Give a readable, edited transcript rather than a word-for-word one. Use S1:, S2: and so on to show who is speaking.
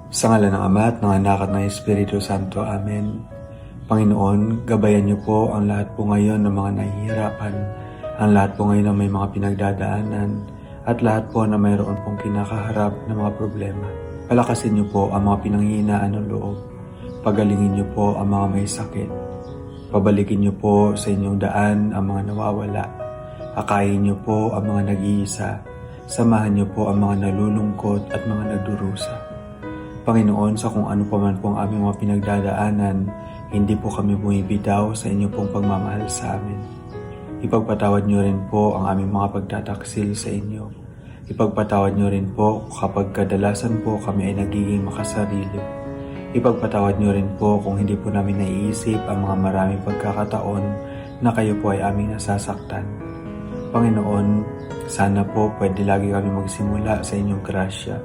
S1: Sa ngalan ng Ama at ng Anak at ng Espiritu Santo. Amen. Panginoon, gabayan niyo po ang lahat po ngayon ng mga nahihirapan, ang lahat po ngayon na may mga pinagdadaanan, at lahat po na mayroon pong kinakaharap na mga problema. Palakasin niyo po ang mga pinanghihinaan ng loob. Pagalingin niyo po ang mga may sakit. Pabalikin niyo po sa inyong daan ang mga nawawala. Akayin niyo po ang mga nag-iisa. Samahan niyo po ang mga nalulungkot at mga nagdurusa. Panginoon, sa kung ano pa man po ang aming mga pinagdadaanan, hindi po kami bumibitaw sa inyo pong pagmamahal sa amin. Ipagpatawad niyo rin po ang aming mga pagtataksil sa inyo. Ipagpatawad niyo rin po kapag kadalasan po kami ay nagiging makasarili. Ipagpatawad niyo rin po kung hindi po namin naiisip ang mga maraming pagkakataon na kayo po ay aming nasasaktan. Panginoon, sana po pwede lagi kami magsimula sa inyong grasya.